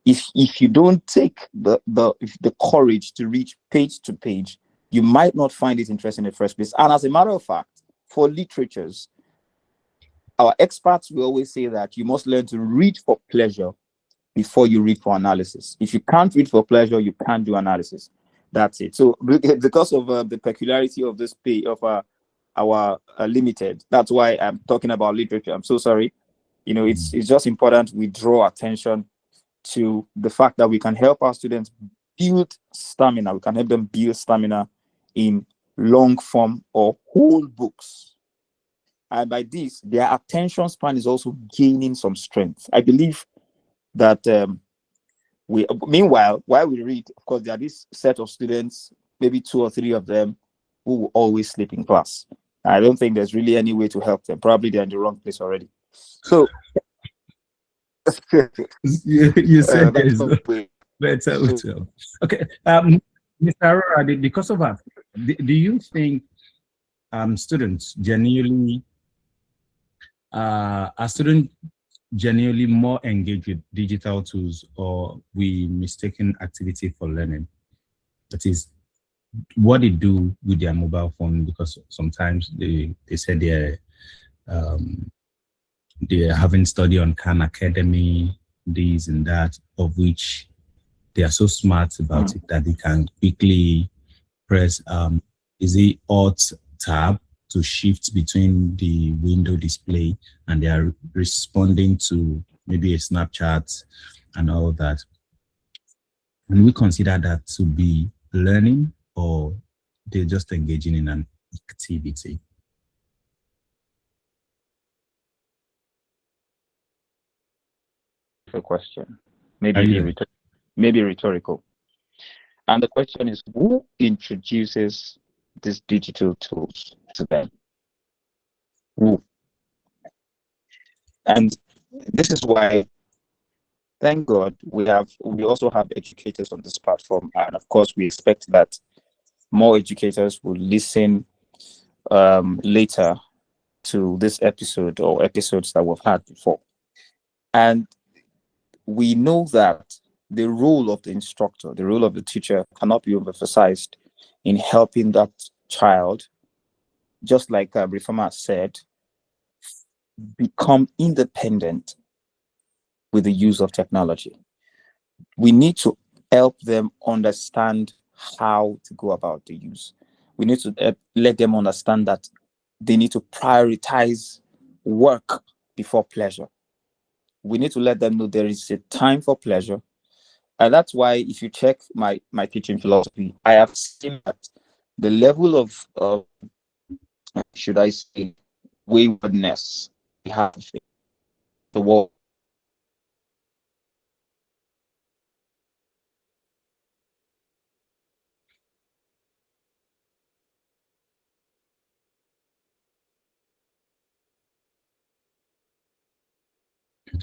If you don't take the courage to reach page to page, you might not find it interesting in the first place. And as a matter of fact, for literatures, our experts will always say that you must learn to read for pleasure before you read for analysis. If you can't read for pleasure, you can't do analysis. That's it. So because of the peculiarity of this pay of our limited, that's why I'm talking about literature. I'm so sorry. It's just important we draw attention to the fact that we can help our students build stamina. We can help them build stamina in long form or whole books. And by this, their attention span is also gaining some strength. I believe that meanwhile, while we read, of course, there are this set of students, maybe 2 or 3 of them, who will always sleep in class. I don't think there's really any way to help them. Probably they're in the wrong place already. So you said that's there's better. Okay, Mr. Aroworade, because of that, do you think students genuinely are students genuinely more engaged with digital tools, or we mistaken activity for learning? That is, what they do with their mobile phone, because sometimes they say they're having study on Khan Academy, this and that, of which they are so smart about it that they can quickly press is it Alt tab to shift between the window display, and they are responding to maybe a Snapchat and all that. And we consider that to be learning, or they're just engaging in an activity? A question, maybe rhetorical. And the question is, who introduces these digital tools to them? Who? And this is why, thank God, we also have educators on this platform, and of course we expect that more educators will listen later to this episode or episodes that we've had before. And we know that the role of the instructor, the role of the teacher cannot be overemphasized in helping that child, just like Reformer said, become independent with the use of technology. We need to help them understand how to go about the use. We need to let them understand that they need to prioritize work before pleasure. We need to let them know there is a time for pleasure. And that's why if you check my teaching philosophy, I have seen that the level of should I say, waywardness we have in the world.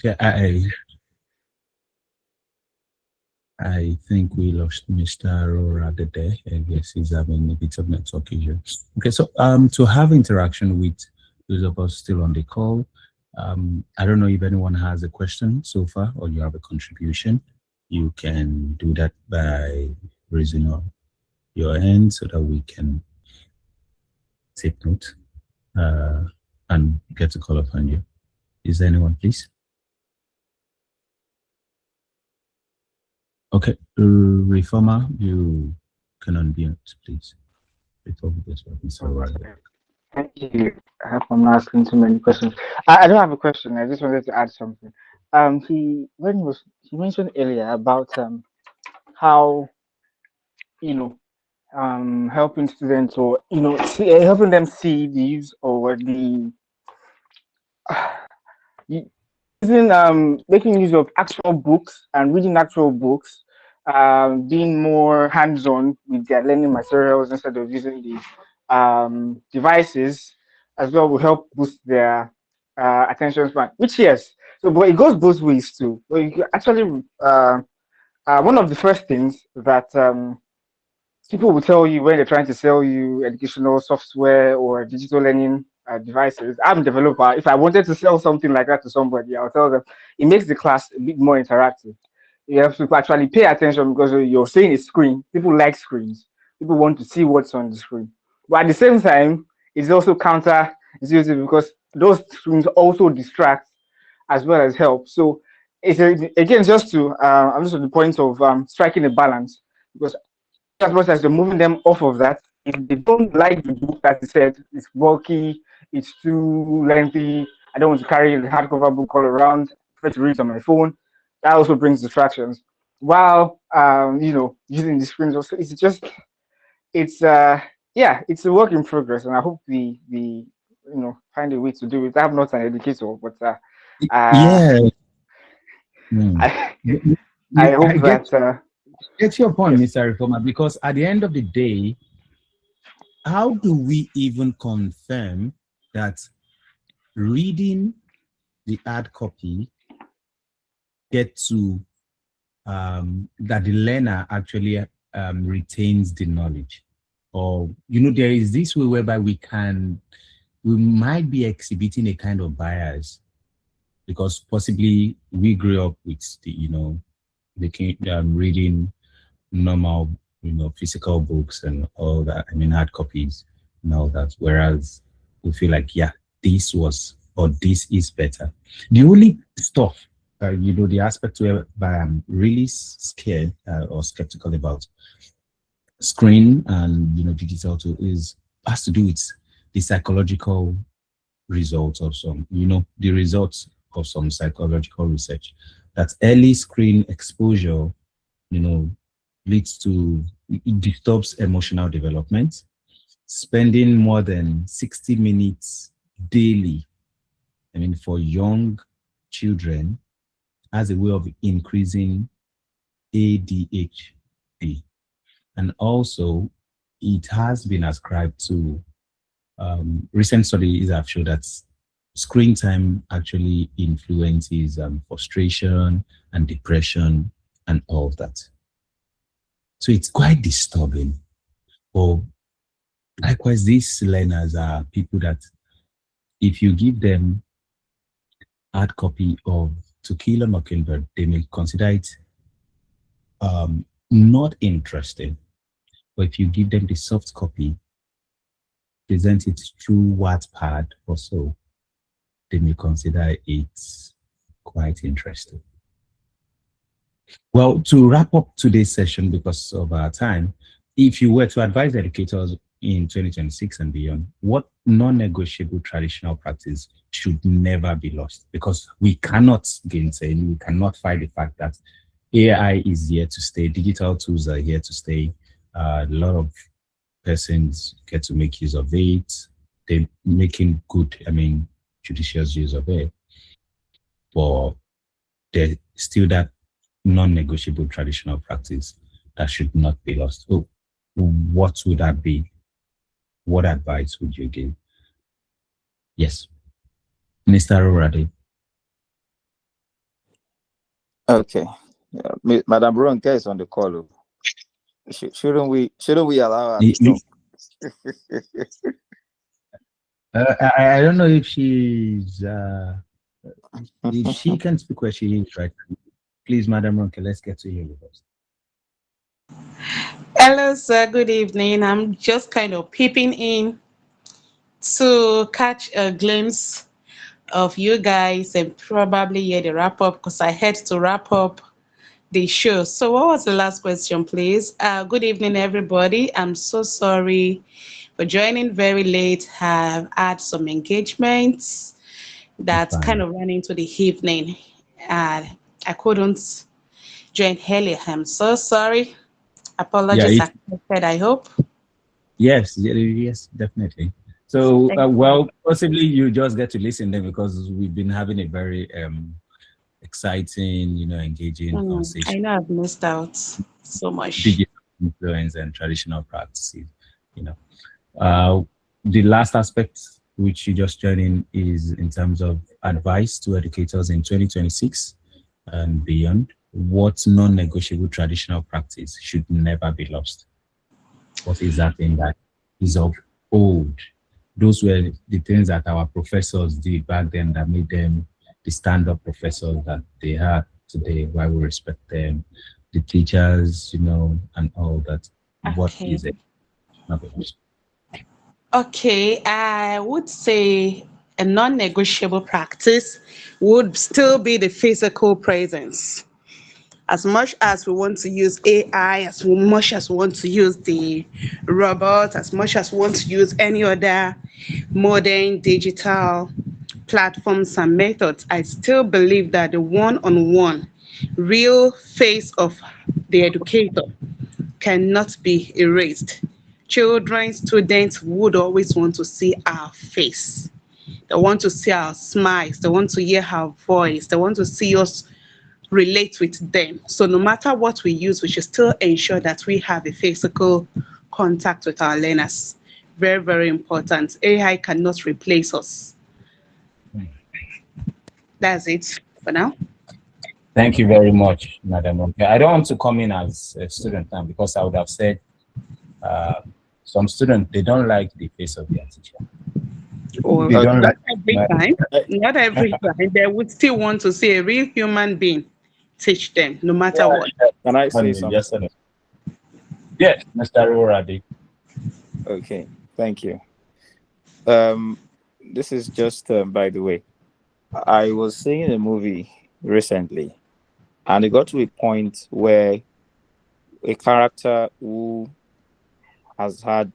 Yeah, I think we lost Mr. Aroworade there. I guess he's having a bit of network issue. Okay, so to have interaction with those of us still on the call, I don't know if anyone has a question so far or you have a contribution. You can do that by raising your hand so that we can take note and get to call upon you. Is there anyone, please? Okay, Reformer, you can unmute, please. Before we get started. Thank you. I hope I'm not asking too many questions. I don't have a question. I just wanted to add something. He mentioned earlier about how helping students, or helping them see the use or the using making use of actual books and reading actual books, being more hands-on with their learning materials instead of using the devices as well, will help boost their attention span. Which, yes, so but it goes both ways too. So you can actually one of the first things that people will tell you when they're trying to sell you educational software or digital learning devices. I'm a developer. If I wanted to sell something like that to somebody, I'll tell them it makes the class a bit more interactive. You have to actually pay attention because you're seeing a screen. People like screens. People want to see what's on the screen. But at the same time, it's also counterintuitive because those screens also distract as well as help. So it's again just to I'm just at the point of striking a balance, because as much as you're moving them off of that, if they don't like the book, as you said, it's bulky, it's too lengthy, I don't want to carry the hardcover book all around, I prefer to read on my phone. That also brings distractions. While using the screens also, it's just it's yeah, it's a work in progress, and I hope we find a way to do it. I'm not an educator, but uh Yeah. Hmm. I I I hope that get your point, yes. Mr. Reformer, because at the end of the day, how do we even confirm that reading the hard copy get to that the learner actually retains the knowledge? Or there is this way whereby we might be exhibiting a kind of bias because possibly we grew up with reading normal, physical books and all that. I mean, hard copies and all that. Whereas we feel like, yeah, this was or this is better. The only stuff, the aspect where I'm really scared or skeptical about screen and digital tool has to do with the psychological results of the results of some psychological research that early screen exposure you know leads to it disturbs emotional development. Spending more than 60 minutes daily, I mean, for young children, has a way of increasing ADHD. And also, it has been ascribed to recent studies have shown that screen time actually influences frustration and depression and all of that. So it's quite disturbing. But likewise, these learners are people that if you give them hard copy of To Kill a Mockingbird, they may consider it not interesting. But if you give them the soft copy, present it through Wattpad or so, they may consider it quite interesting. Well, to wrap up today's session because of our time, if you were to advise educators in 2026 and beyond, what non-negotiable traditional practice should never be lost? Because we cannot gainsay, we cannot fight the fact that AI is here to stay, digital tools are here to stay. A lot of persons get to make use of it. They're making good, judicious use of it. But there's still that non-negotiable traditional practice that should not be lost. So what would that be? What advice would you give? Yes, Mr. Aroworade. Okay. Madam Ronke is on the call. Shouldn't we allow her to talk? I don't know if she's if she can speak where she is right now. Please, Madam Ronke, let's get to you first. Hello, sir. Good evening. I'm just kind of peeping in to catch a glimpse of you guys and probably hear the wrap up because I had to wrap up the show. So, what was the last question, please? Good evening, everybody. I'm so sorry for joining very late. Have had some engagements It's that kind fine. of ran into the evening. I couldn't join earlier. I'm so sorry. Yeah, Apologies accepted, I hope. yes, definitely. So, Thank you. well, possibly you just get to listen then because we've been having a very exciting, engaging I conversation, know I've missed out so much. digital influence and traditional practices. You know, uh, the last aspect which you just joined in is in terms of advice to educators in 2026 and beyond. What non-negotiable traditional practice should never be lost? What is that thing that is of old? Those were the things that our professors did back then that made them the stand-up professors that they are today, why we respect them, the teachers, and all that. What Okay. is it? Okay, I would say a non-negotiable practice would still be the physical presence. As much as we want to use AI, as much as we want to use the robot, as much as we want to use any other modern digital platforms and methods, I still believe that the one-on-one real face of the educator cannot be erased. Children, students would always want to see our face. They want to see our smiles. They want to hear our voice. They want to see us relate with them. So no matter what we use, we should still ensure that we have a physical contact with our learners. Very, very important. AI cannot replace us. That's it for now. Thank you very much, Madam Ronke. I don't want to come in as a student now because I would have said some students, they don't like the face of their teacher. Or They don't not like every time. Not every time. They would still want to see a real human being teach them, no matter what. Can I say something? Yes, sir. Yes, Mr. Aroworade. Okay, thank you. This is just by the way, I was seeing a movie recently, and it got to a point where a character who has had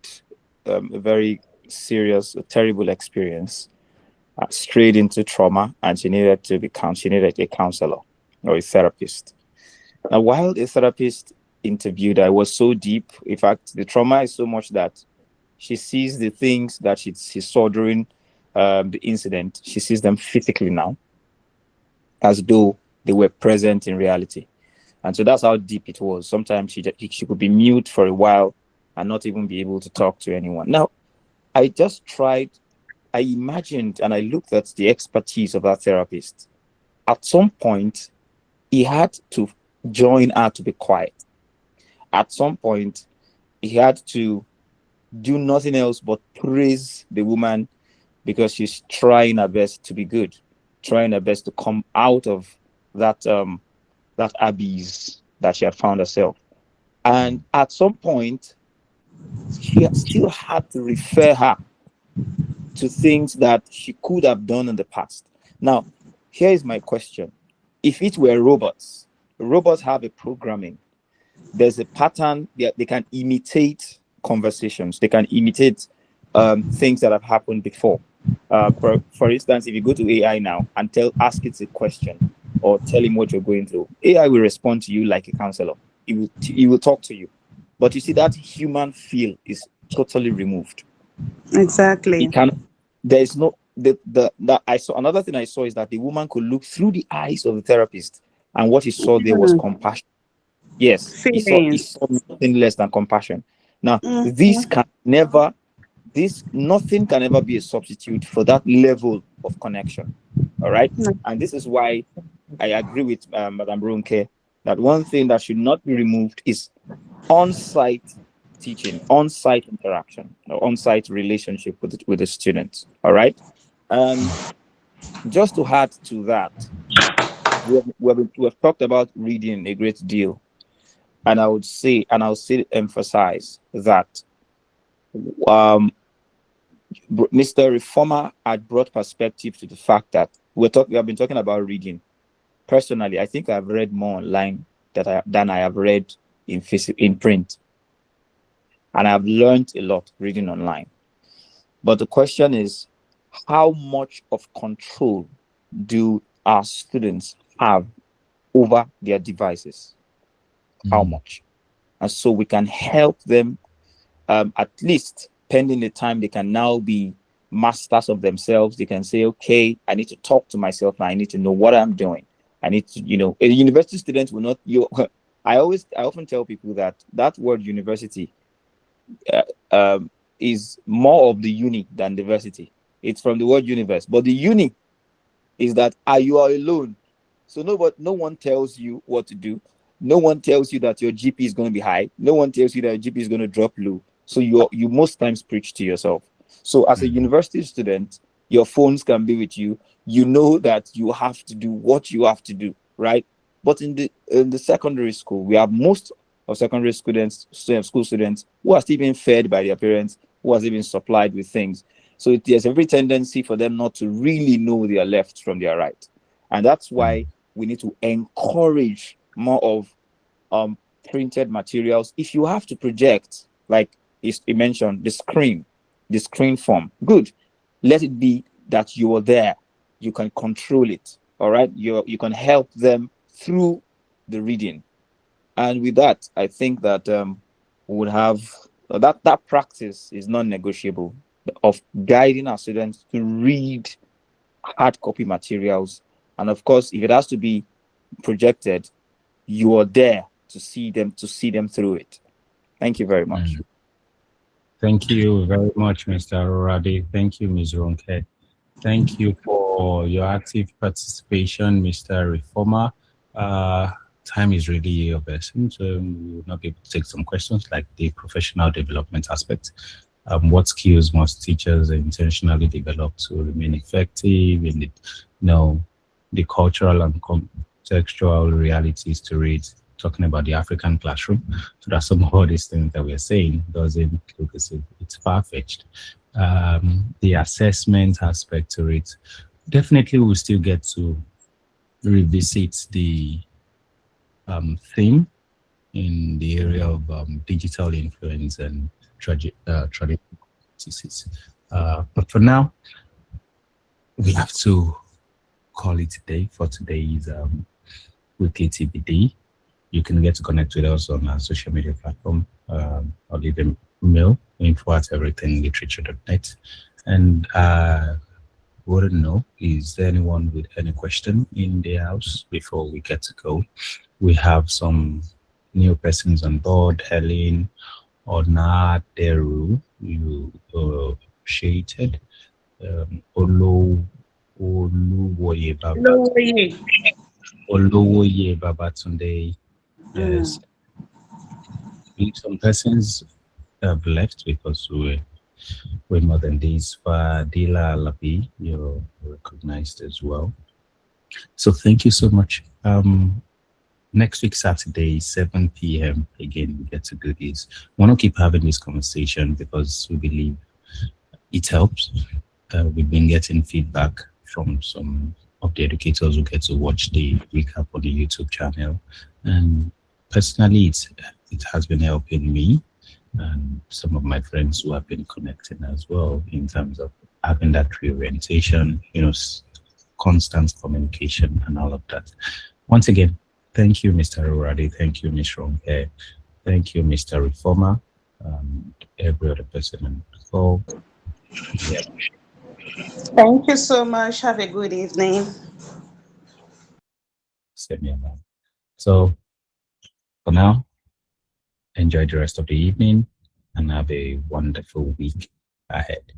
a very serious, a terrible experience strayed into trauma, and she needed a counselor or a therapist. Now, while the therapist interviewed her, it was so deep. In fact, the trauma is so much that she sees the things that she saw during the incident. She sees them physically now, as though they were present in reality. And so that's how deep it was. Sometimes she could be mute for a while and not even be able to talk to anyone. Now, I imagined and I looked at the expertise of that therapist. At some point, he had to join her to be quiet. At some point, he had to do nothing else but praise the woman because she's trying her best to be good, trying her best to come out of that abyss that she had found herself. And at some point, she still had to refer her to things that she could have done in the past. Now, here is my question. If it were robots have a programming. There's a pattern. They can imitate conversations. They can imitate things that have happened before. For instance, if you go to AI now and ask it a question or tell him what you're going through, AI will respond to you like a counselor. It will talk to you. But you see, that human feel is totally removed. Exactly. There is no that I saw. Another thing I saw is that the woman could look through the eyes of the therapist, and what he saw there was compassion. Yes, he saw nothing less than compassion. Now, nothing can ever be a substitute for that level of connection. All right, and this is why I agree with Madam Ronke that one thing that should not be removed is on-site teaching, on-site interaction, or on-site relationship with the students. All right, and just to add to that, we have talked about reading a great deal, and I'll still emphasize that Mr. Reformer had brought perspective to the fact that we have been talking about reading. Personally, I think I've read more online than I have read in print, and I've learned a lot reading online. But the question is, how much of control do our students have over their devices? How much? And so we can help them, at least pending the time they can now be masters of themselves. They can say, okay, I need to talk to myself now. I need to know what I'm doing. I need to, a university student will not, I often tell people that word university is more of the uni than diversity. It's from the word universe, but the uni is that you are alone. So no one tells you what to do. No one tells you that your GP is going to be high. No one tells you that your GP is going to drop low. So you most times preach to yourself. So as a university student, your phones can be with you. You know that you have to do what you have to do, right? But in the secondary school, we have most of secondary school students who are still being fed by their parents, who are still being supplied with things. So there's every tendency for them not to really know their left from their right. And that's why we need to encourage more of printed materials. If you have to project, like he mentioned, the screen form, good. Let it be that you are there. You can control it. All right. You can help them through the reading. And with that, I think that we would have that practice is non-negotiable of guiding our students to read hard copy materials. And of course, if it has to be projected, you are there to see them through it. Thank you very much. Thank you very much, Mr. Aroworade. Thank you, Ms. Ronke. Thank you for your active participation, Mr. Reformer. Time is really of essence, so we will not be able to take some questions like the professional development aspect. What skills must teachers intentionally develop to remain effective in the cultural and contextual realities to read, talking about the African classroom, so that some of all these things that we're saying doesn't look as if it's far-fetched. The assessment aspect to it, definitely we'll still get to revisit the theme in the area of digital influence and traditional practices. But for now, we have to call it a day for today's weekly TBD. You can get to connect with us on our social media platform or leave a mail, info@everythingliterature.net. And wouldn't know, is there anyone with any question in the house before we get to go? We have some new persons on board. Helen Onaderu, you appreciated. Oluwoye Babatunde. Yes. Some persons have left because we're more than this. Fadila Labi, you're recognized as well. So thank you so much. Next week, Saturday, 7 p.m. Again, we get to do this. We want to keep having this conversation because we believe it helps. We've been getting feedback from some of the educators who get to watch the recap on the YouTube channel. And personally, it has been helping me and some of my friends who have been connecting as well in terms of having that reorientation, constant communication and all of that. Once again, thank you, Mr. Aroworade. Thank you, Ms. Ronke. Thank you, Mr. Reformer. Every other person on the call. Yeah. Thank you so much. Have a good evening. Send me a man. So for now, enjoy the rest of the evening and have a wonderful week ahead.